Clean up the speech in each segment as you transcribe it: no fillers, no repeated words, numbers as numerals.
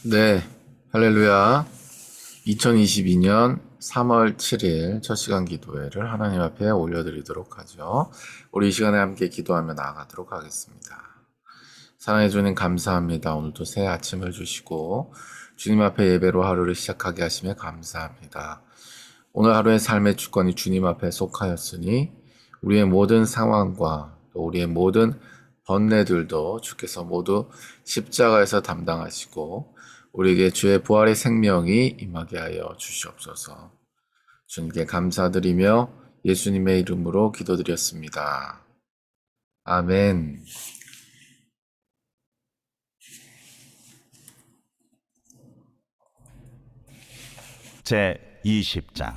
네, 할렐루야. 2022년 3월 7일 첫 시간 기도회를 하나님 앞에 올려드리도록 하죠. 우리 이 시간에 함께 기도하며 나아가도록 하겠습니다. 사랑해 주님 감사합니다. 오늘도 새 아침을 주시고 주님 앞에 예배로 하루를 시작하게 하시며 감사합니다. 오늘 하루의 삶의 주권이 주님 앞에 속하였으니 우리의 모든 상황과 또 우리의 모든 번뇌들도 주께서 모두 십자가에서 담당하시고 우리에게 주의 부활의 생명이 임하게 하여 주시옵소서. 주님께 감사드리며 예수님의 이름으로 기도드렸습니다. 아멘. 제 20장.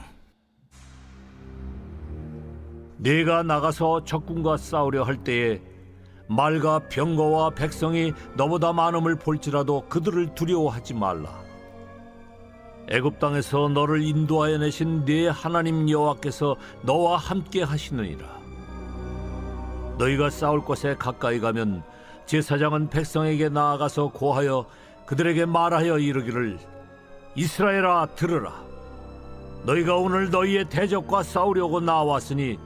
네가 나가서 적군과 싸우려 할 때에 말과 병거와 백성이 너보다 많음을 볼지라도 그들을 두려워하지 말라. 애굽 땅에서 너를 인도하여 내신 네 하나님 여호와께서 너와 함께 하시느니라. 너희가 싸울 곳에 가까이 가면 제사장은 백성에게 나아가서 고하여 그들에게 말하여 이르기를 이스라엘아 들으라. 너희가 오늘 너희의 대적과 싸우려고 나왔으니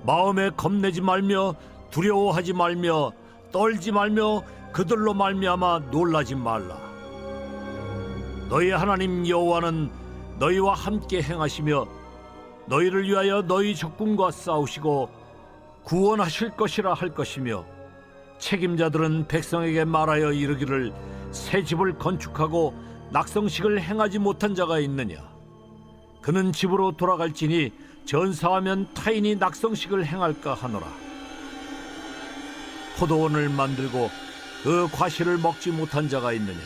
마음에 겁내지 말며 두려워하지 말며 떨지 말며 그들로 말미암아 놀라지 말라. 너희 하나님 여호와는 너희와 함께 행하시며 너희를 위하여 너희 적군과 싸우시고 구원하실 것이라 할 것이며 책임자들은 백성에게 말하여 이르기를 새 집을 건축하고 낙성식을 행하지 못한 자가 있느냐. 그는 집으로 돌아갈지니 전사하면 타인이 낙성식을 행할까 하노라. 포도원을 만들고 그 과실을 먹지 못한 자가 있느냐.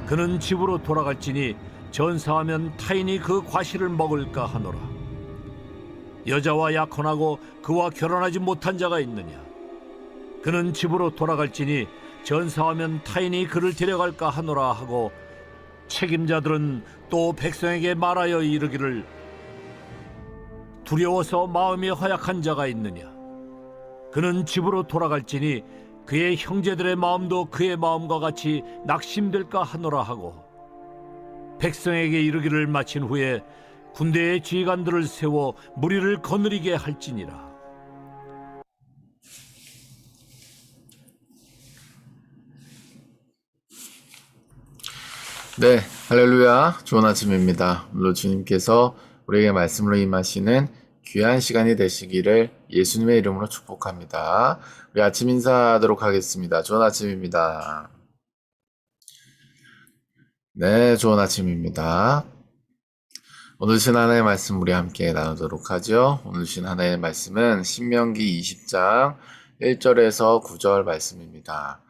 그는 집으로 돌아갈지니 전사하면 타인이 그 과실을 먹을까 하노라. 여자와 약혼하고 그와 결혼하지 못한 자가 있느냐. 그는 집으로 돌아갈지니 전사하면 타인이 그를 데려갈까 하노라 하고 책임자들은 또 백성에게 말하여 이르기를 두려워서 마음이 허약한 자가 있느냐. 그는 집으로 돌아갈지니 그의 형제들의 마음도 그의 마음과 같이 낙심될까 하노라 하고 백성에게 이르기를 마친 후에 군대의 지휘관들을 세워 무리를 거느리게 할지니라. 네, 할렐루야. 좋은 아침입니다. 오늘 주님께서 우리에게 말씀으로 임하시는 귀한 시간이 되시기를 예수님의 이름으로 축복합니다. 우리 아침 인사하도록 하겠습니다. 좋은 아침입니다. 네, 좋은 아침입니다. 오늘 신 하나의 말씀 우리 함께 나누도록 하죠. 오늘 신 하나의 말씀은 신명기 20장 1절에서 9절 말씀입니다.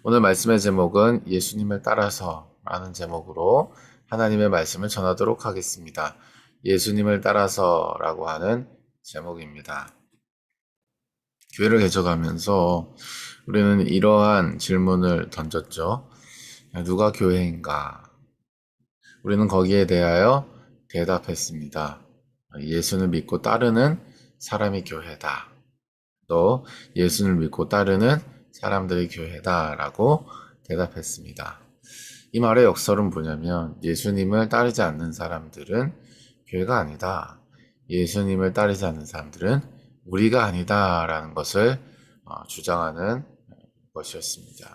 오늘 말씀의 제목은 예수님을 따라서 라는 제목으로 하나님의 말씀을 전하도록 하겠습니다. 예수님을 따라서 라고 하는 제목입니다. 교회를 개척하면서 우리는 이러한 질문을 던졌죠. 누가 교회인가? 우리는 거기에 대하여 대답했습니다. 예수를 믿고 따르는 사람이 교회다. 또 예수를 믿고 따르는 사람들이 교회다 라고 대답했습니다. 이 말의 역설은 뭐냐면 예수님을 따르지 않는 사람들은 교회가 아니다. 예수님을 따르지 않는 사람들은 우리가 아니다 라는 것을 주장하는 것이었습니다.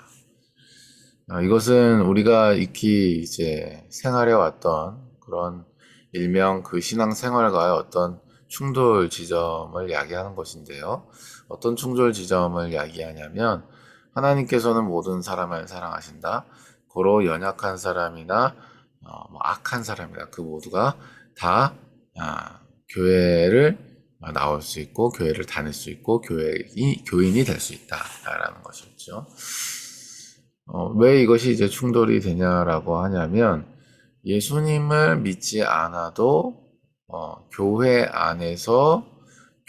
이것은 우리가 익히 이제 생활해 왔던 그런 일명 그 신앙생활과의 어떤 충돌 지점을 야기하는 것인데요. 어떤 충돌 지점을 야기하냐면 하나님께서는 모든 사람을 사랑하신다. 고로 연약한 사람이나 악한 사람이나 그 모두가 다 교회를 나올 수 있고 교회를 다닐 수 있고 교인이 될 수 있다라는 것이었죠. 왜 이것이 이제 충돌이 되냐라고 하냐면 예수님을 믿지 않아도 교회 안에서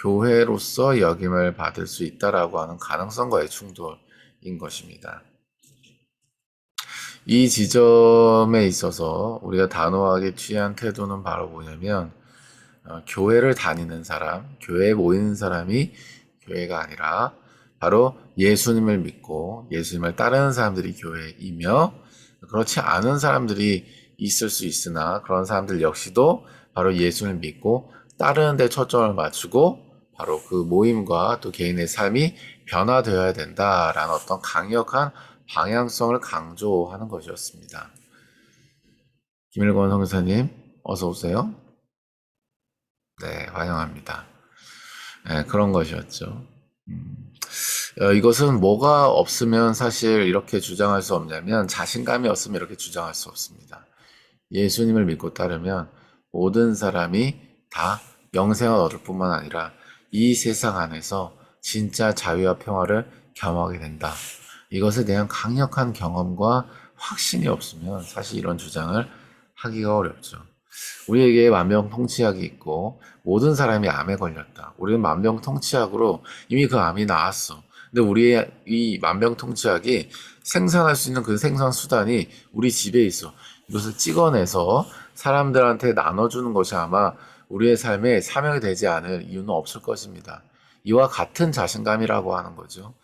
교회로서 역임을 받을 수 있다라고 하는 가능성과의 충돌인 것입니다. 이 지점에 있어서 우리가 단호하게 취한 태도는 바로 뭐냐면 교회를 다니는 사람, 교회에 모이는 사람이 교회가 아니라 바로 예수님을 믿고 예수님을 따르는 사람들이 교회이며 그렇지 않은 사람들이 있을 수 있으나 그런 사람들 역시도 바로 예수를 믿고 따르는 데 초점을 맞추고 바로 그 모임과 또 개인의 삶이 변화되어야 된다라는 어떤 강력한 방향성을 강조하는 것이었습니다. 김일권 선교사님, 어서 오세요. 네, 환영합니다. 네, 그런 것이었죠. 이것은 뭐가 없으면 사실 이렇게 주장할 수 없냐면 자신감이 없으면 이렇게 주장할 수 없습니다. 예수님을 믿고 따르면 모든 사람이 다 영생을 얻을 뿐만 아니라 이 세상 안에서 진짜 자유와 평화를 경험하게 된다. 이것에 대한 강력한 경험과 확신이 없으면 사실 이런 주장을 하기가 어렵죠. 우리에게 만병통치약이 있고 모든 사람이 암에 걸렸다. 우리는 만병통치약으로 이미 그 암이 나았어. 근데 우리의 이 만병통치약이 생산할 수 있는 그 생산 수단이 우리 집에 있어. 이것을 찍어내서 사람들한테 나눠주는 것이 아마 우리의 삶에 사명이 되지 않을 이유는 없을 것입니다. 이와 같은 자신감이라고 하는 거죠.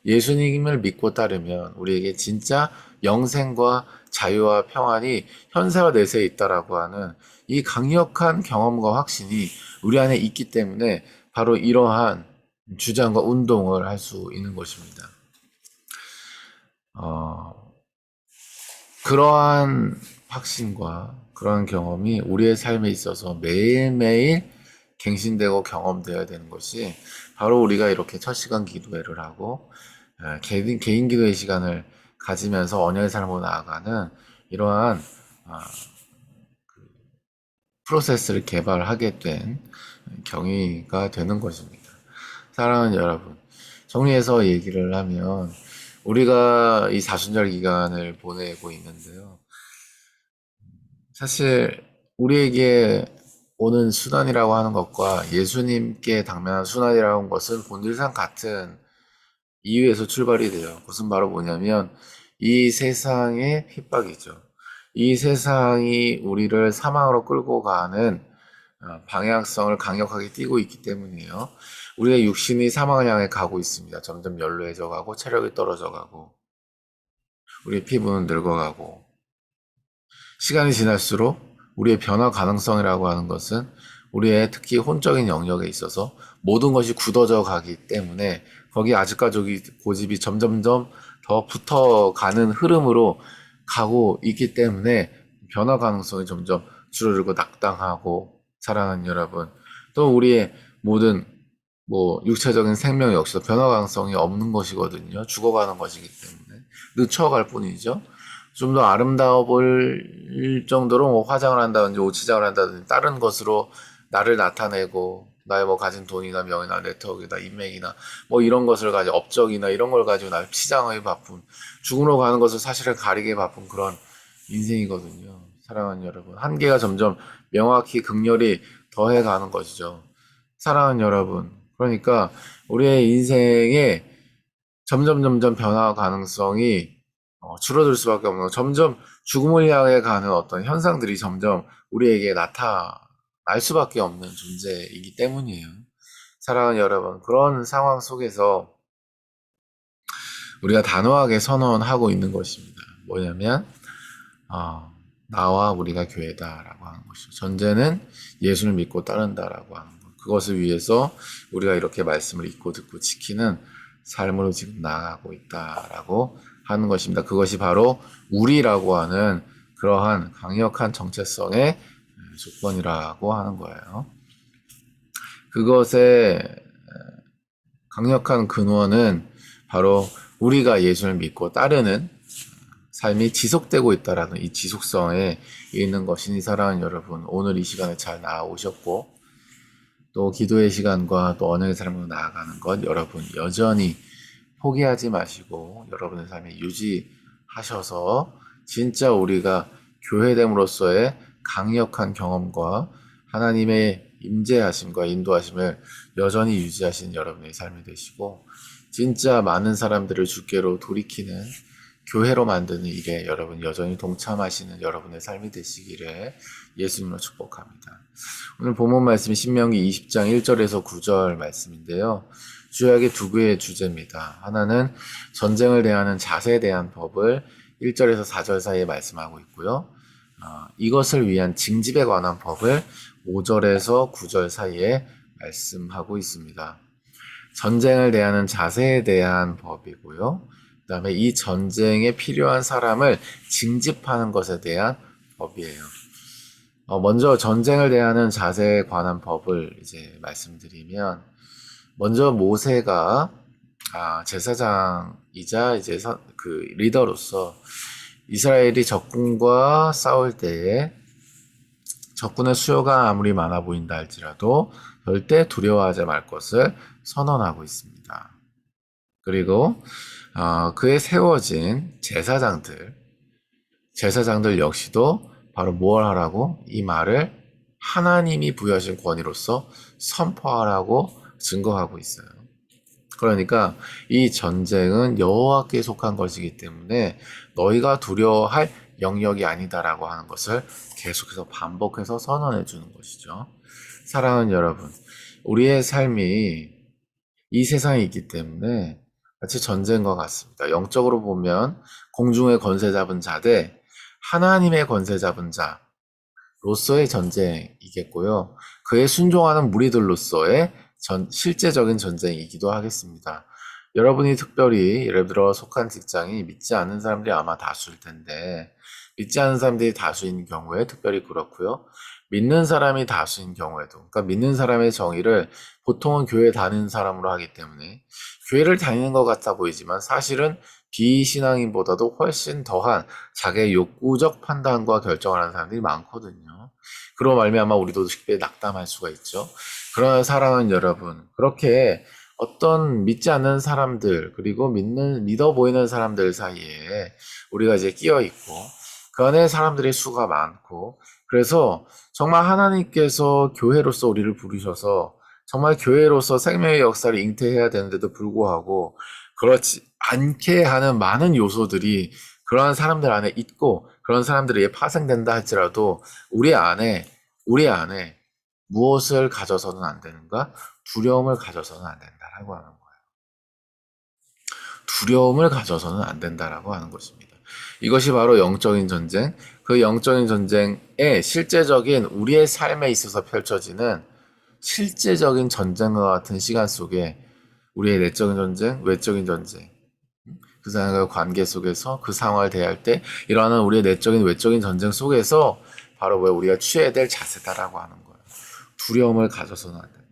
예수님을 믿고 따르면 우리에게 진짜 영생과 자유와 평안이 현세와 내세에 있다라고 하는 이 강력한 경험과 확신이 우리 안에 있기 때문에 바로 이러한 주장과 운동을 할 수 있는 것입니다. 그러한 확신과 그러한 경험이 우리의 삶에 있어서 매일매일 갱신되고 경험되어야 되는 것이 바로 우리가 이렇게 첫 시간 기도회를 하고 개인 기도의 시간을 가지면서 언약의 삶으로 나아가는 이러한 프로세스를 개발하게 된 경위가 되는 것입니다. 사랑하는 여러분, 정리해서 얘기를 하면 우리가 이 사순절 기간을 보내고 있는데요. 사실 우리에게 오는 순환이라고 하는 것과 예수님께 당면한 순환이라고 하는 것은 본질상 같은 이유에서 출발이 돼요. 그것은 바로 뭐냐면 이 세상의 핍박이죠. 이 세상이 우리를 사망으로 끌고 가는 방향성을 강력하게 띠고 있기 때문이에요. 우리의 육신이 사망을 향해 가고 있습니다. 점점 연로해져 가고 체력이 떨어져 가고 우리의 피부는 늙어가고 시간이 지날수록 우리의 변화 가능성이라고 하는 것은 우리의 특히 혼적인 영역에 있어서 모든 것이 굳어져 가기 때문에 거기에 아직까지 고집이 점점점 더 붙어가는 흐름으로 가고 있기 때문에 변화 가능성이 점점 줄어들고 낙당하고 사랑하는 여러분, 또 우리의 모든 육체적인 생명 역시도 변화 가능성이 없는 것이거든요. 죽어가는 것이기 때문에 늦춰갈 뿐이죠. 좀 더 아름다워 보일 정도로 화장을 한다든지 옷 치장을 한다든지 다른 것으로 나를 나타내고 나의 가진 돈이나 명예나 네트워크나 인맥이나 이런 것을 가지고 업적이나 이런 걸 가지고 나를 치장하기 바쁜, 죽음으로 가는 것을 사실을 가리기 바쁜 그런 인생이거든요. 사랑하는 여러분, 한계가 점점 명확히 극렬히 더해가는 것이죠. 사랑하는 여러분, 그러니까 우리의 인생에 점점 변화 가능성이 줄어들 수밖에 없는, 점점 죽음을 향해 가는 어떤 현상들이 점점 우리에게 나타날 수밖에 없는 존재이기 때문이에요. 사랑하는 여러분, 그런 상황 속에서 우리가 단호하게 선언하고 있는 것입니다. 뭐냐면 나와 우리가 교회다라고 하는 것이죠. 전제는 예수를 믿고 따른다라고 하는 것. 그것을 위해서 우리가 이렇게 말씀을 읽고 듣고 지키는 삶으로 지금 나아가고 있다라고 하는 것입니다. 그것이 바로 우리라고 하는 그러한 강력한 정체성의 조건이라고 하는 거예요. 그것의 강력한 근원은 바로 우리가 예수를 믿고 따르는 삶이 지속되고 있다라는 이 지속성에 있는 것이니 사랑하는 여러분, 오늘 이 시간에 잘 나아오셨고 또 기도의 시간과 또 언약의 삶으로 나아가는 것 여러분 여전히 포기하지 마시고 여러분의 삶에 유지하셔서 진짜 우리가 교회됨으로써의 강력한 경험과 하나님의 임재하심과 인도하심을 여전히 유지하시는 여러분의 삶이 되시고 진짜 많은 사람들을 주께로 돌이키는 교회로 만드는 일에 여러분 여전히 동참하시는 여러분의 삶이 되시기를 예수님으로 축복합니다. 오늘 본문 말씀이 신명기 20장 1절에서 9절 말씀인데요. 주역의 두 개의 주제입니다. 하나는 전쟁을 대하는 자세에 대한 법을 1절에서 4절 사이에 말씀하고 있고요. 이것을 위한 징집에 관한 법을 5절에서 9절 사이에 말씀하고 있습니다. 전쟁을 대하는 자세에 대한 법이고요. 그 다음에 이 전쟁에 필요한 사람을 징집하는 것에 대한 법이에요. 먼저 전쟁을 대하는 자세에 관한 법을 이제 말씀드리면, 먼저 모세가 제사장이자 이제 그 리더로서 이스라엘이 적군과 싸울 때에 적군의 수요가 아무리 많아 보인다 할지라도 절대 두려워하지 말 것을 선언하고 있습니다. 그리고 그에 세워진 제사장들 역시도 바로 뭘 하라고? 이 말을 하나님이 부여하신 권위로서 선포하라고 증거하고 있어요. 그러니까 이 전쟁은 여호와께 속한 것이기 때문에 너희가 두려워할 영역이 아니다라고 하는 것을 계속해서 반복해서 선언해 주는 것이죠. 사랑하는 여러분, 우리의 삶이 이 세상에 있기 때문에 마치 전쟁과 같습니다. 영적으로 보면 공중의 권세 잡은 자 대 하나님의 권세 잡은 자로서의 전쟁이겠고요. 그에 순종하는 무리들로서의 실제적인 전쟁이기도 하겠습니다. 여러분이 특별히 예를 들어 속한 직장이 믿지 않는 사람들이 아마 다수일 텐데, 믿지 않는 사람들이 다수인 경우에 특별히 그렇고요. 믿는 사람이 다수인 경우에도, 그러니까 믿는 사람의 정의를 보통은 교회 다니는 사람으로 하기 때문에 교회를 다니는 것 같아 보이지만 사실은 비신앙인보다도 훨씬 더한 자기의 욕구적 판단과 결정을 하는 사람들이 많거든요. 그로 말미암아 우리도 쉽게 낙담할 수가 있죠. 그러나 사랑하는 여러분, 그렇게 어떤 믿지 않는 사람들, 그리고 믿어 보이는 사람들 사이에 우리가 이제 끼어 있고, 그 안에 사람들의 수가 많고, 그래서 정말 하나님께서 교회로서 우리를 부르셔서 정말 교회로서 생명의 역사를 잉태해야 되는데도 불구하고 그렇지 않게 하는 많은 요소들이 그러한 사람들 안에 있고, 그런 사람들에게 파생된다 할지라도 우리 안에 무엇을 가져서는 안 되는가? 두려움을 가져서는 안 된다라고 하는 거예요. 두려움을 가져서는 안 된다라고 하는 것입니다. 이것이 바로 영적인 전쟁, 그 영적인 전쟁의 실제적인 우리의 삶에 있어서 펼쳐지는 실제적인 전쟁과 같은 시간 속에 우리의 내적인 전쟁, 외적인 전쟁, 그 사람과의 관계 속에서 그 상황을 대할 때 일어나는 우리의 내적인, 외적인 전쟁 속에서 바로 왜 우리가 취해야 될 자세다라고 하는 거예요. 두려움을 가져서는 안 된다.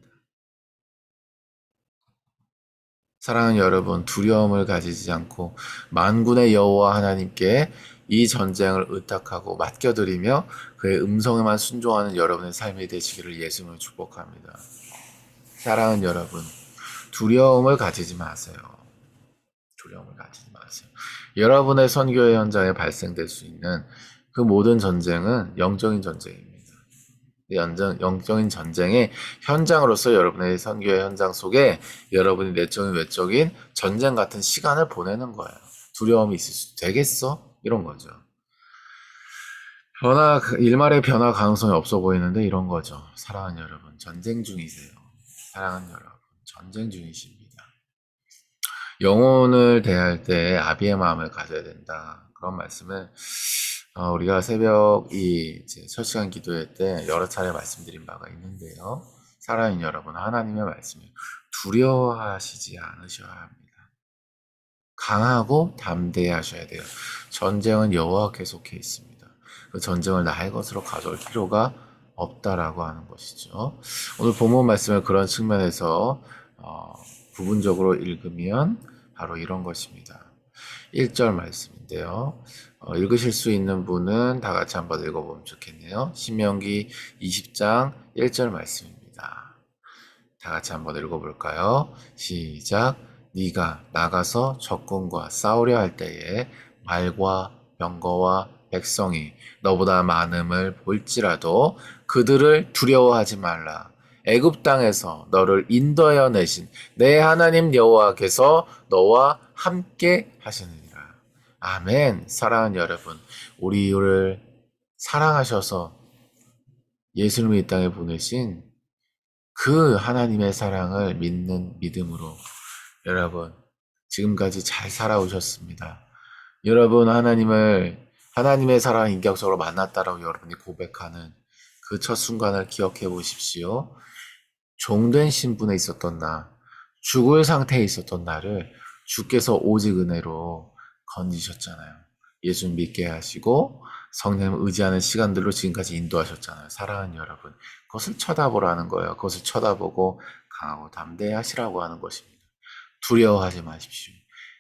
사랑하는 여러분, 두려움을 가지지 않고 만군의 여호와 하나님께 이 전쟁을 의탁하고 맡겨드리며 그의 음성에만 순종하는 여러분의 삶이 되시기를 예수님으로 축복합니다. 사랑하는 여러분, 두려움을 가지지 마세요. 두려움을 가지지 마세요. 여러분의 선교의 현장에 발생될 수 있는 그 모든 전쟁은 영적인 전쟁입니다. 영적인 전쟁의 현장으로서 여러분의 선교의 현장 속에 여러분이 내적인 외적인 전쟁 같은 시간을 보내는 거예요. 두려움이 있을 수 되겠어? 이런 거죠. 일말의 변화 가능성이 없어 보이는데 이런 거죠. 사랑하는 여러분, 전쟁 중이세요. 사랑하는 여러분, 전쟁 중이십니다. 영혼을 대할 때 아비의 마음을 가져야 된다. 그런 말씀을 우리가 새벽 이제 첫 시간 기도회 때 여러 차례 말씀드린 바가 있는데요. 사랑하는 여러분, 하나님의 말씀을 두려워하시지 않으셔야 합니다. 강하고 담대하셔야 돼요. 전쟁은 여호와께 속해 있습니다. 그 전쟁을 나의 것으로 가져올 필요가 없다라고 하는 것이죠. 오늘 본문 말씀을 그런 측면에서 부분적으로 읽으면 바로 이런 것입니다. 1절 말씀인데요. 읽으실 수 있는 분은 다 같이 한번 읽어보면 좋겠네요. 신명기 20장 1절 말씀입니다. 다 같이 한번 읽어볼까요? 시작. 네가 나가서 적군과 싸우려 할 때에 말과 병거와 백성이 너보다 많음을 볼지라도 그들을 두려워하지 말라. 애굽 땅에서 너를 인도하여 내신 내 하나님 여호와께서 너와 함께 하시느니라. 아멘. 사랑하는 여러분, 우리를 사랑하셔서 예수님을 이 땅에 보내신 그 하나님의 사랑을 믿는 믿음으로 여러분 지금까지 잘 살아오셨습니다. 여러분 하나님의 사랑 인격적으로 만났다라고 여러분이 고백하는 그 첫 순간을 기억해 보십시오. 종된 신분에 있었던 나, 죽을 상태에 있었던 나를 주께서 오직 은혜로 건지셨잖아요. 예수 믿게 하시고 성령을 의지하는 시간들로 지금까지 인도하셨잖아요. 사랑하는 여러분, 그것을 쳐다보라는 거예요. 그것을 쳐다보고 강하고 담대하시라고 하는 것입니다. 두려워하지 마십시오.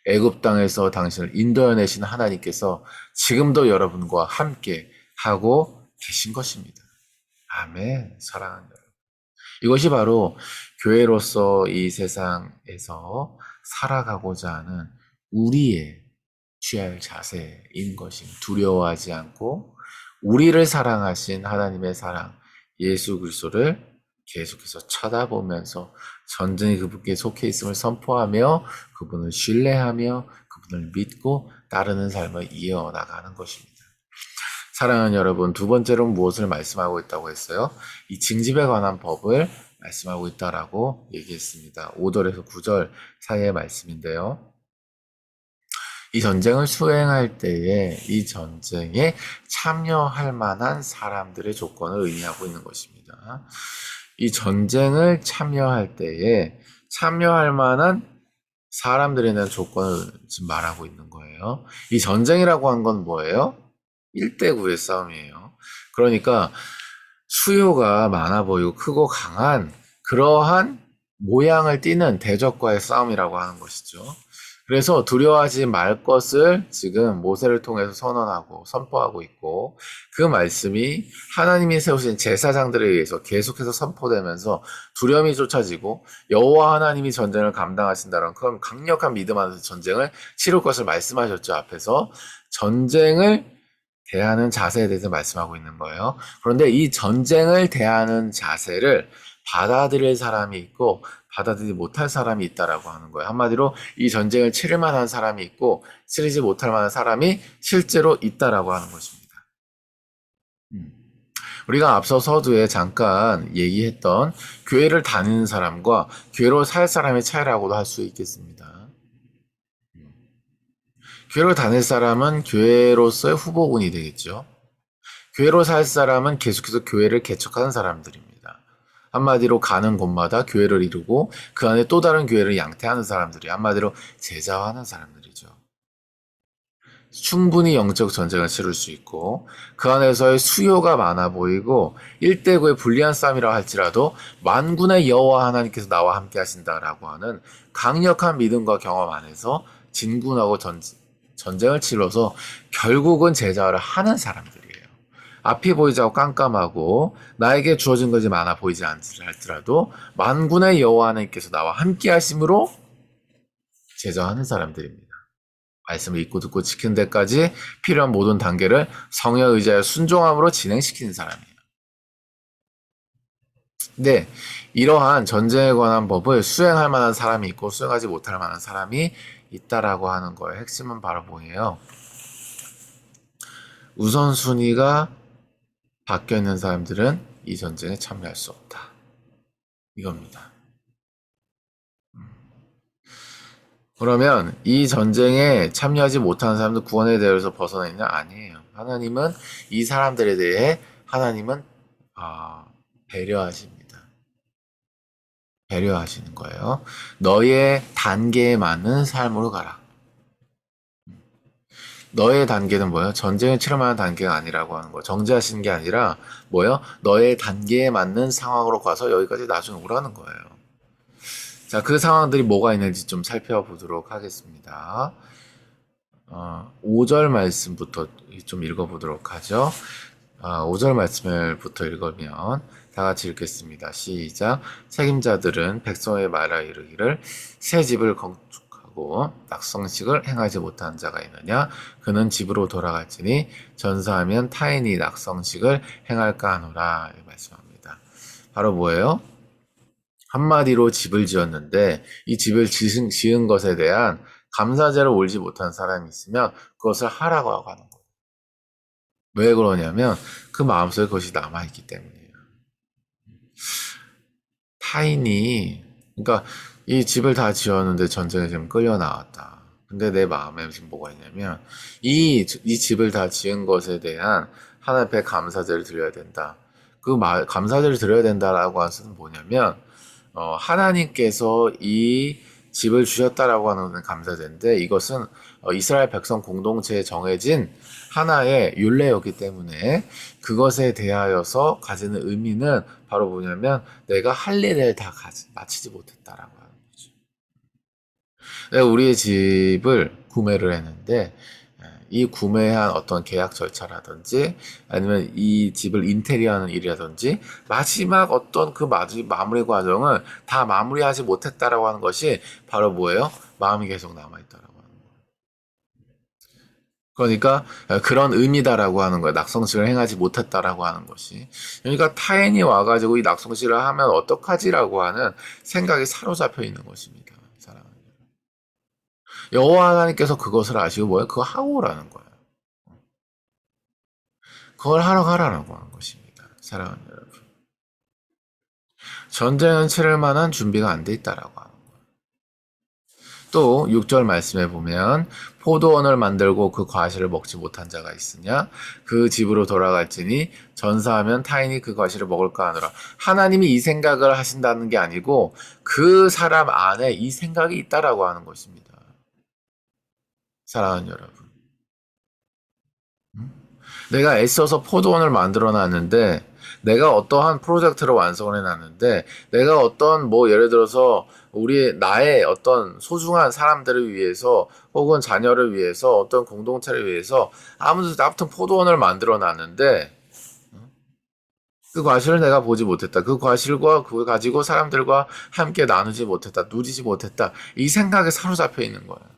애굽 땅에서 당신을 인도해내신 하나님께서 지금도 여러분과 함께 하고 계신 것입니다. 아멘. 사랑하는 여러분. 이것이 바로 교회로서 이 세상에서 살아가고자 하는 우리의 취할 자세인 것입니다. 두려워하지 않고 우리를 사랑하신 하나님의 사랑, 예수 그리스도를 계속해서 쳐다보면서 전쟁이 그분께 속해 있음을 선포하며 그분을 신뢰하며 그분을 믿고 따르는 삶을 이어나가는 것입니다. 사랑하는 여러분, 두 번째로 무엇을 말씀하고 있다고 했어요? 이 징집에 관한 법을 말씀하고 있다라고 얘기했습니다. 5절에서 9절 사이의 말씀인데요. 이 전쟁을 수행할 때에 이 전쟁에 참여할 만한 사람들의 조건을 의미하고 있는 것입니다. 이 전쟁을 참여할 때에 참여할 만한 사람들에 대한 조건을 지금 말하고 있는 거예요. 이 전쟁이라고 한 건 뭐예요? 1대9의 싸움이에요. 그러니까 수요가 많아 보이고 크고 강한 그러한 모양을 띠는 대적과의 싸움이라고 하는 것이죠. 그래서 두려워하지 말 것을 지금 모세를 통해서 선언하고 선포하고 있고 그 말씀이 하나님이 세우신 제사장들에 의해서 계속해서 선포되면서 두려움이 쫓아지고 여호와 하나님이 전쟁을 감당하신다는 그런 강력한 믿음 안에서 전쟁을 치를 것을 말씀하셨죠. 앞에서 전쟁을 대하는 자세에 대해서 말씀하고 있는 거예요. 그런데 이 전쟁을 대하는 자세를 받아들일 사람이 있고 받아들이지 못할 사람이 있다라고 하는 거예요. 한마디로 이 전쟁을 치를 만한 사람이 있고 치르지 못할 만한 사람이 실제로 있다라고 하는 것입니다. 우리가 앞서 서두에 잠깐 얘기했던 교회를 다니는 사람과 교회로 살 사람의 차이라고도 할 수 있겠습니다. 교회로 다닐 사람은 교회로서의 후보군이 되겠죠. 교회로 살 사람은 계속해서 교회를 개척하는 사람들입니다. 한마디로 가는 곳마다 교회를 이루고 그 안에 또 다른 교회를 양태하는 사람들이 한마디로 제자화하는 사람들이죠. 충분히 영적 전쟁을 치를 수 있고 그 안에서의 수요가 많아 보이고 1대9의 불리한 싸움이라 할지라도 만군의 여호와 하나님께서 나와 함께 하신다라고 하는 강력한 믿음과 경험 안에서 진군하고 전쟁을 치러서 결국은 제자화를 하는 사람들이에요. 앞이 보이지 않고 깜깜하고 나에게 주어진 것이 많아 보이지 않더라도 만군의 여호와 하나님께서 나와 함께 하심으로 제자하는 사람들입니다. 말씀을 읽고 듣고 지키는 데까지 필요한 모든 단계를 성령 의지하여 순종함으로 진행시키는 사람이에요. 네, 이러한 전쟁에 관한 법을 수행할 만한 사람이 있고 수행하지 못할 만한 사람이 있다라고 하는 거예요. 핵심은 바로 뭐예요? 우선순위가 바뀌어 있는 사람들은 이 전쟁에 참여할 수 없다. 이겁니다. 그러면 이 전쟁에 참여하지 못하는 사람들 구원의 대열에서 벗어나 있냐? 아니에요. 하나님은 이 사람들에 대해 하나님은 배려하십니다. 배려하시는 거예요. 너의 단계에 맞는 삶으로 가라. 너의 단계는 뭐예요? 전쟁을 치를 만한 단계가 아니라고 하는 거예요. 정죄하시는 게 아니라 뭐예요? 너의 단계에 맞는 상황으로 가서 여기까지 나중에 오라는 거예요. 자, 그 상황들이 뭐가 있는지 좀 살펴보도록 하겠습니다. 5절 말씀부터 좀 읽어보도록 하죠. 5절 말씀을부터 읽으면 다 같이 읽겠습니다. 시작. 책임자들은 백성의 말하 이르기를 새 집을 건축하고 낙성식을 행하지 못한 자가 있느냐? 그는 집으로 돌아갈지니 전사하면 타인이 낙성식을 행할까 하노라. 말씀합니다. 바로 뭐예요? 한마디로 집을 지었는데 이 집을 지은 것에 대한 감사제를 올지 못한 사람이 있으면 그것을 하라고 하는 거예요. 왜 그러냐면 그 마음속에 그것이 남아있기 때문이에요. 타인이 그러니까 이 집을 다 지었는데 전쟁에 지금 끌려 나왔다. 근데 내 마음에 지금 뭐가 있냐면 이 집을 다 지은 것에 대한 하나님 앞에 감사제를 드려야 된다. 감사제를 드려야 된다라고 하는 것은 뭐냐면 하나님께서 이 집을 주셨다라고 하는 것은 감사제인데 이것은 이스라엘 백성 공동체에 정해진 하나의 율례였기 때문에 그것에 대하여서 가지는 의미는 바로 뭐냐면 내가 할 일을 다 마치지 못했다라고 하는 거죠. 내가 우리의 집을 구매를 했는데 이 구매한 어떤 계약 절차라든지 아니면 이 집을 인테리어하는 일이라든지 마지막 어떤 그 마무리 과정을 다 마무리하지 못했다라고 하는 것이 바로 뭐예요? 마음이 계속 남아있다라고 하는 거예요. 그러니까 그런 의미다라고 하는 거예요. 낙성식을 행하지 못했다라고 하는 것이. 그러니까 타인이 와가지고 이 낙성식을 하면 어떡하지라고 하는 생각이 사로잡혀 있는 것입니다. 여호와 하나님께서 그것을 아시고 뭐예요? 그거 하고 오라는 거예요. 그걸 하러 가라라고 하는 것입니다. 사랑하는 여러분. 전쟁은 치를 만한 준비가 안 돼 있다라고 하는 거예요. 또 6절 말씀에 보면 포도원을 만들고 그 과실을 먹지 못한 자가 있으냐? 그 집으로 돌아갈지니 전사하면 타인이 그 과실을 먹을까 하노라. 하나님이 이 생각을 하신다는 게 아니고 그 사람 안에 이 생각이 있다라고 하는 것입니다. 사랑하는 여러분. 내가 애써서 포도원을 만들어 놨는데 내가 어떠한 프로젝트를 완성을 해놨는데 내가 어떤 예를 들어서 나의 어떤 소중한 사람들을 위해서 혹은 자녀를 위해서 어떤 공동체를 위해서 아무튼 포도원을 만들어 놨는데 그 과실을 내가 보지 못했다. 그 과실과 그걸 가지고 사람들과 함께 나누지 못했다. 누리지 못했다. 이 생각에 사로잡혀 있는 거예요.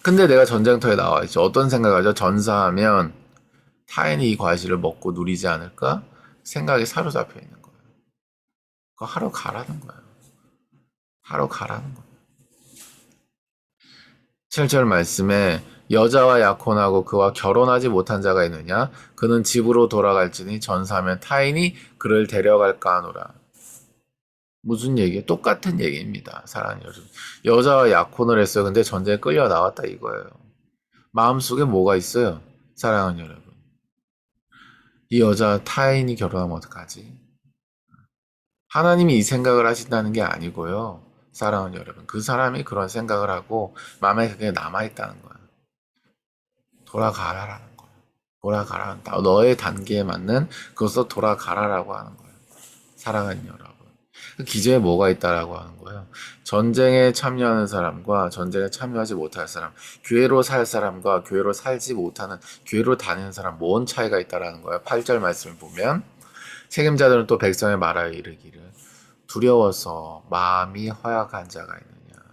근데 내가 전쟁터에 나와 있죠. 어떤 생각을 하죠? 전사하면 타인이 이 과실을 먹고 누리지 않을까? 생각이 사로잡혀 있는 거예요. 그거 하러 가라는 거예요. 하러 가라는 거예요. 7절 말씀에 여자와 약혼하고 그와 결혼하지 못한 자가 있느냐? 그는 집으로 돌아갈지니 전사하면 타인이 그를 데려갈까 하노라. 무슨 얘기예요? 똑같은 얘기입니다. 사랑하는 여러분. 여자와 약혼을 했어요. 근데 전쟁에 끌려 나왔다 이거예요. 마음속에 뭐가 있어요? 사랑하는 여러분. 이 여자 타인이 결혼하면 어떡하지? 하나님이 이 생각을 하신다는 게 아니고요. 사랑하는 여러분. 그 사람이 그런 생각을 하고 마음에 그게 남아있다는 거예요. 돌아가라라는 거예요. 돌아가라. 너의 단계에 맞는 그것으로 돌아가라라고 하는 거예요. 사랑하는 여러분. 그 기저에 뭐가 있다라고 하는 거예요. 전쟁에 참여하는 사람과 전쟁에 참여하지 못할 사람, 교회로 살 사람과 교회로 살지 못하는, 교회로 다니는 사람, 뭔 차이가 있다라는 거예요. 8절 말씀을 보면 책임자들은 또 백성의 말하여 이르기를 두려워서 마음이 허약한 자가 있느냐.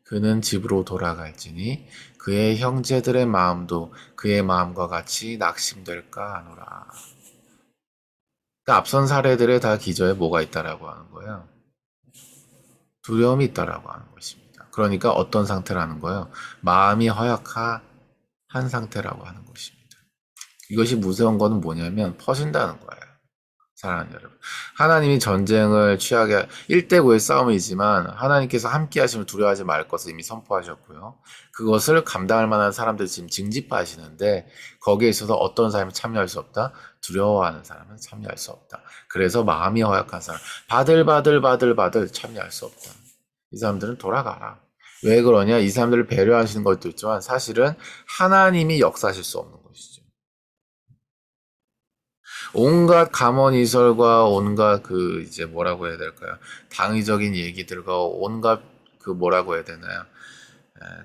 그는 집으로 돌아갈지니 그의 형제들의 마음도 그의 마음과 같이 낙심될까 하노라. 앞선 사례들에 다 기저에 뭐가 있다라고 하는 거예요? 두려움이 있다라고 하는 것입니다. 그러니까 어떤 상태라는 거예요? 마음이 허약한 상태라고 하는 것입니다. 이것이 무서운 거는 뭐냐면 퍼진다는 거예요. 사랑하는 여러분. 하나님이 전쟁을 취하게 1대9의 싸움이지만 하나님께서 함께 하심을 두려워하지 말 것을 이미 선포하셨고요. 그것을 감당할 만한 사람들 지금 징집하시는데 거기에 있어서 어떤 사람이 참여할 수 없다? 두려워하는 사람은 참여할 수 없다. 그래서 마음이 허약한 사람, 바들 참여할 수 없다. 이 사람들은 돌아가라. 왜 그러냐? 이 사람들을 배려하시는 것도 있지만 사실은 하나님이 역사하실 수 없는 것이죠. 온갖 감언이설과 온갖 뭐라고 해야 될까요? 당위적인 얘기들과 온갖 뭐라고 해야 되나요?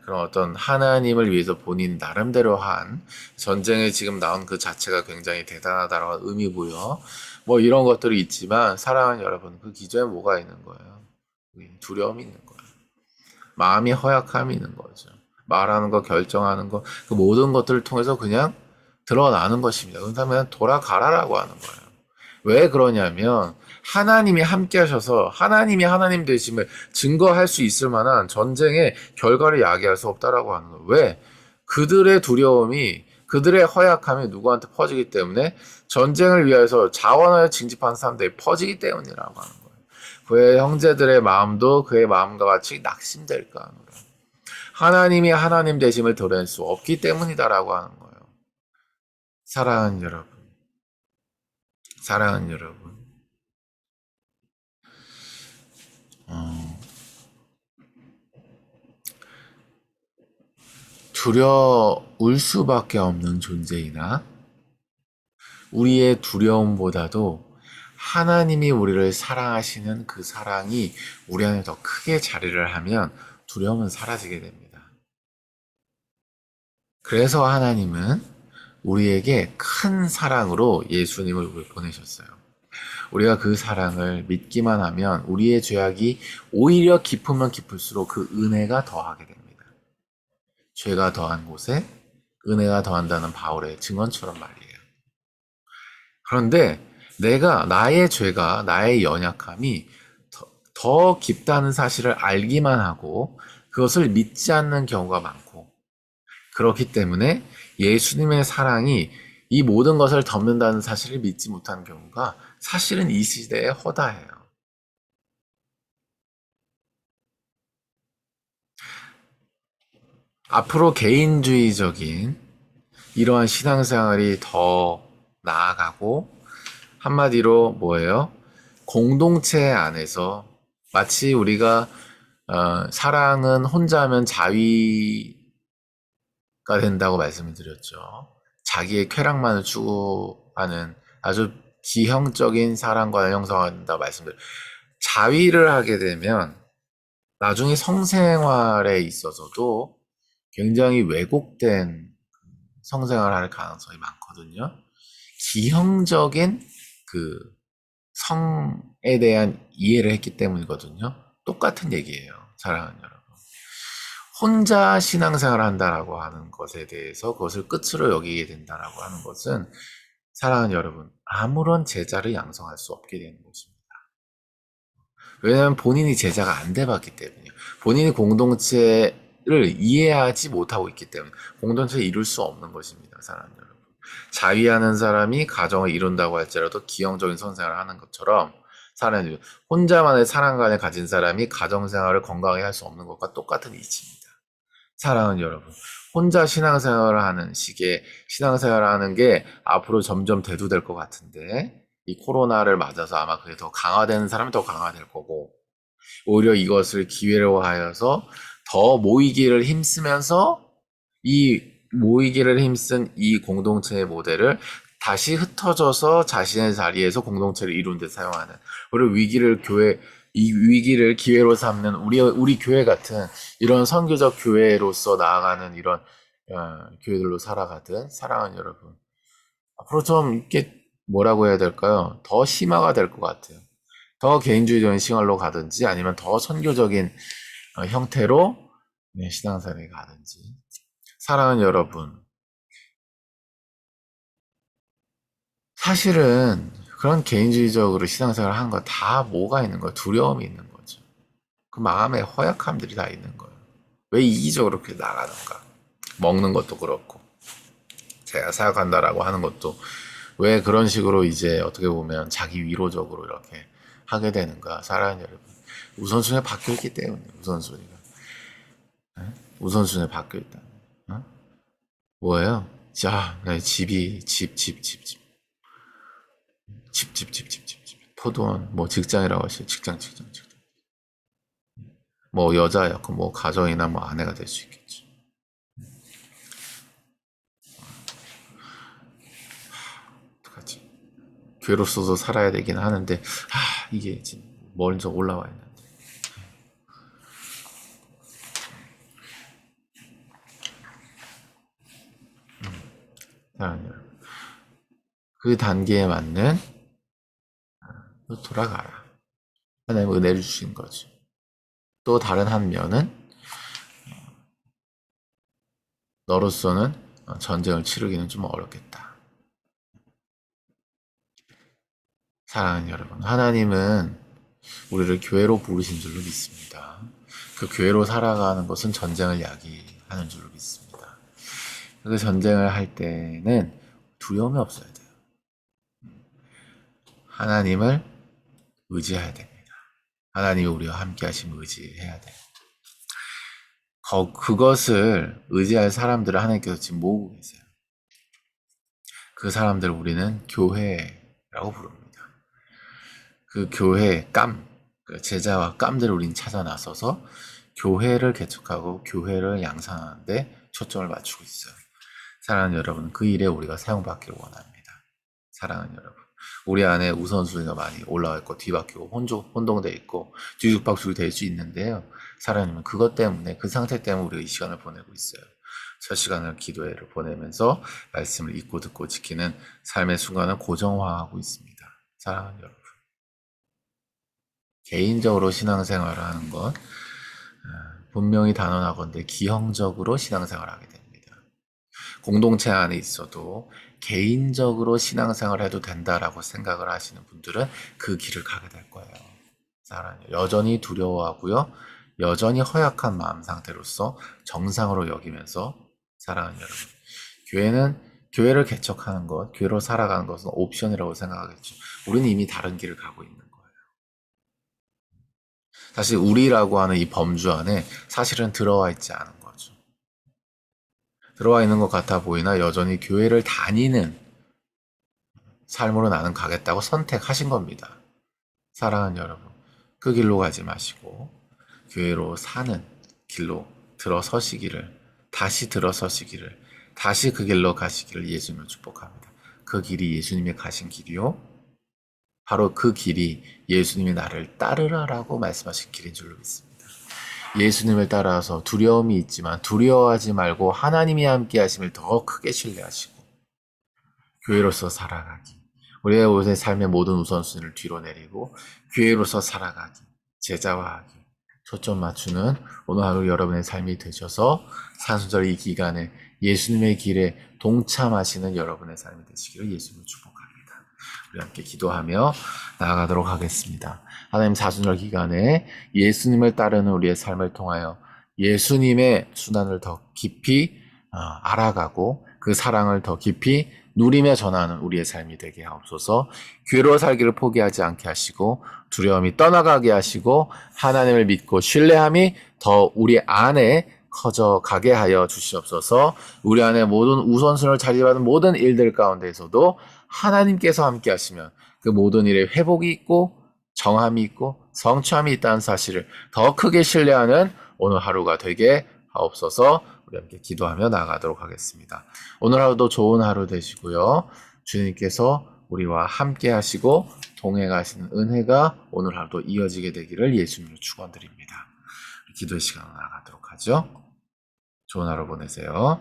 그런 어떤 하나님을 위해서 본인 나름대로 한 전쟁에 지금 나온 그 자체가 굉장히 대단하다라는 의미 부여 이런 것들이 있지만 사랑하는 여러분 그 기저에 뭐가 있는 거예요? 두려움이 있는 거예요. 마음이 허약함이 있는 거죠. 말하는 거 결정하는 거 그 모든 것들을 통해서 그냥 드러나는 것입니다. 그렇다면 돌아가라라고 하는 거예요. 왜 그러냐면 하나님이 함께 하셔서 하나님이 하나님 되심을 증거할 수 있을 만한 전쟁의 결과를 야기할 수 없다라고 하는 거예요. 왜? 그들의 두려움이 그들의 허약함이 누구한테 퍼지기 때문에 전쟁을 위해서 자원하여 징집하는 사람들이 퍼지기 때문이라고 하는 거예요. 그의 형제들의 마음도 그의 마음과 같이 낙심될까 하노라. 하나님이 하나님 되심을 드러낼 수 없기 때문이다라고 하는 거예요. 사랑하는 여러분, 사랑하는 여러분, 두려울 수밖에 없는 존재이나 우리의 두려움보다도 하나님이 우리를 사랑하시는 그 사랑이 우리 안에 더 크게 자리를 하면 두려움은 사라지게 됩니다. 그래서 하나님은 우리에게 큰 사랑으로 예수님을 보내셨어요. 우리가 그 사랑을 믿기만 하면 우리의 죄악이 오히려 깊으면 깊을수록 그 은혜가 더하게 됩니다. 죄가 더한 곳에 은혜가 더한다는 바울의 증언처럼 말이에요. 그런데 나의 죄가, 나의 연약함이 더 깊다는 사실을 알기만 하고 그것을 믿지 않는 경우가 많고, 그렇기 때문에 예수님의 사랑이 이 모든 것을 덮는다는 사실을 믿지 못하는 경우가 사실은 이 시대에 허다해요. 앞으로 개인주의적인 이러한 신앙생활이 더 나아가고, 한마디로 뭐예요? 공동체 안에서 마치 우리가 사랑은 혼자 하면 자위가 된다고 말씀을 드렸죠. 자기의 쾌락만을 추구하는 아주 기형적인 사랑과 형성한다고 말씀드렸죠. 자위를 하게 되면 나중에 성생활에 있어서도 굉장히 왜곡된 성생활을 할 가능성이 많거든요. 기형적인 그 성에 대한 이해를 했기 때문이거든요. 똑같은 얘기예요. 사랑하는 여러분. 혼자 신앙생활을 한다라고 하는 것에 대해서 그것을 끝으로 여기게 된다라고 하는 것은, 사랑하는 여러분, 아무런 제자를 양성할 수 없게 되는 것입니다. 왜냐하면 본인이 제자가 안 돼봤기 때문이에요. 본인이 공동체를 이해하지 못하고 있기 때문에 공동체를 이룰 수 없는 것입니다. 사랑하는 여러분. 자위하는 사람이 가정을 이룬다고 할지라도 기형적인 선생활을 하는 것처럼, 사랑하는 혼자만의 사랑관을 가진 사람이 가정생활을 건강하게 할 수 없는 것과 똑같은 이치입니다. 사랑하는 여러분, 혼자 신앙생활을 하는 시기에 신앙생활을 하는 게 앞으로 점점 대두될 것 같은데, 이 코로나를 맞아서 아마 그게 더 강화되는 사람은 더 강화될 거고, 오히려 이것을 기회로 하여서 더 모이기를 힘쓰면서 이 모이기를 힘쓴 이 공동체의 모델을 다시 흩어져서 자신의 자리에서 공동체를 이루는 데 사용하는, 우리 이 위기를 기회로 삼는 우리 교회 같은 이런 선교적 교회로서 나아가는 이런 교회들로 살아가든, 사랑하는 여러분, 앞으로 좀 이렇게 뭐라고 해야 될까요? 더 심화가 될 것 같아요. 더 개인주의적인 생활로 가든지 아니면 더 선교적인 형태로 신앙생활에 가든지. 사랑하는 여러분, 사실은 그런 개인주의적으로 신앙생활을 하는 거 다 뭐가 있는 거예요? 두려움이 있는 거죠. 그 마음에 허약함들이 다 있는 거예요. 왜 이기적으로 그렇게 나가는가? 먹는 것도 그렇고, 제가 사역한다라고 하는 것도 왜 그런 식으로 이제 어떻게 보면 자기 위로적으로 이렇게 하게 되는가? 사랑하는 여러분, 우선순위가 바뀌었기 때문에. 우선순위가 바뀌었다. 뭐예요? 자, 집. 포도원, 뭐 직장이라고 하시죠. 직장. 뭐 여자였고, 뭐 가정이나 뭐 아내가 될 수 있겠죠. 어떡하지? 괴로워서 살아야 되긴 하는데, 이게 지금 멀리서 올라와 있는데. 그 단계에 맞는 돌아가라. 하나님 은혜를 주신 거죠. 또 다른 한 면은 너로서는 전쟁을 치르기는 좀 어렵겠다. 사랑하는 여러분, 하나님은 우리를 교회로 부르신 줄로 믿습니다. 그 교회로 살아가는 것은 전쟁을 야기하는 줄로 믿습니다. 그 전쟁을 할 때는 두려움이 없어야 돼요. 하나님을 의지해야 됩니다. 하나님이 우리와 함께 하심을 의지해야 돼요. 그것을 의지할 사람들을 하나님께서 지금 모으고 계세요. 그 사람들을 우리는 교회라고 부릅니다. 그 교회 그 제자와 깜들을 우린 찾아 나서서 교회를 개척하고 교회를 양산하는데 초점을 맞추고 있어요. 사랑하는 여러분, 그 일에 우리가 사용받기를 원합니다. 사랑하는 여러분, 우리 안에 우선순위가 많이 올라와 있고 뒤바뀌고 혼동돼 있고 뒤죽박죽이 될 수 있는데요. 사랑하는 여러분, 그것 때문에, 그 상태 때문에 우리가 이 시간을 보내고 있어요. 첫 시간을 기도회를 보내면서 말씀을 읽고 듣고 지키는 삶의 순간을 고정화하고 있습니다. 사랑하는 여러분, 개인적으로 신앙생활을 하는 건 분명히 단언하건대 기형적으로 신앙생활을 하게 됩니다. 공동체 안에 있어도 개인적으로 신앙생활을 해도 된다라고 생각을 하시는 분들은 그 길을 가게 될 거예요. 사랑하는 여전히 두려워하고요. 여전히 허약한 마음 상태로서 정상으로 여기면서 사랑하는 여러분, 교회를 개척하는 것, 교회로 살아가는 것은 옵션이라고 생각하겠죠. 우리는 이미 다른 길을 가고 있는 거예요. 사실 우리라고 하는 이 범주 안에 사실은 들어와 있지 않은 거죠. 들어와 있는 것 같아 보이나 여전히 교회를 다니는 삶으로 나는 가겠다고 선택하신 겁니다. 사랑하는 여러분, 그 길로 가지 마시고 교회로 사는 길로 다시 들어서시기를, 다시 그 길로 가시기를 예수님을 축복합니다. 그 길이 예수님이 가신 길이요. 바로 그 길이 예수님이 나를 따르라라고 말씀하신 길인 줄로 믿습니다. 예수님을 따라서 두려움이 있지만 두려워하지 말고 하나님이 함께 하심을 더 크게 신뢰하시고 교회로서 살아가기, 우리의 옷의 삶의 모든 우선순위를 뒤로 내리고 교회로서 살아가기, 제자화하기, 초점 맞추는 오늘 하루 여러분의 삶이 되셔서 사순절 이 기간에 예수님의 길에 동참하시는 여러분의 삶이 되시기를 예수님을 축복합니다. 우리 함께 기도하며 나아가도록 하겠습니다. 하나님, 사순절 기간에 예수님을 따르는 우리의 삶을 통하여 예수님의 순환을 더 깊이 알아가고 그 사랑을 더 깊이 누리며 전하는 우리의 삶이 되게 하옵소서. 괴로워 살기를 포기하지 않게 하시고 두려움이 떠나가게 하시고 하나님을 믿고 신뢰함이 더 우리 안에 커져가게 하여 주시옵소서. 우리 안에 모든 우선순위를 자리받은 모든 일들 가운데에서도 하나님께서 함께 하시면 그 모든 일에 회복이 있고 정함이 있고 성취함이 있다는 사실을 더 크게 신뢰하는 오늘 하루가 되게 하옵소서. 우리 함께 기도하며 나아가도록 하겠습니다. 오늘 하루도 좋은 하루 되시고요. 주님께서 우리와 함께 하시고 동행하시는 은혜가 오늘 하루도 이어지게 되기를 예수님으로 축원드립니다. 기도의 시간으로 나아가도록 하죠. 좋은 하루 보내세요.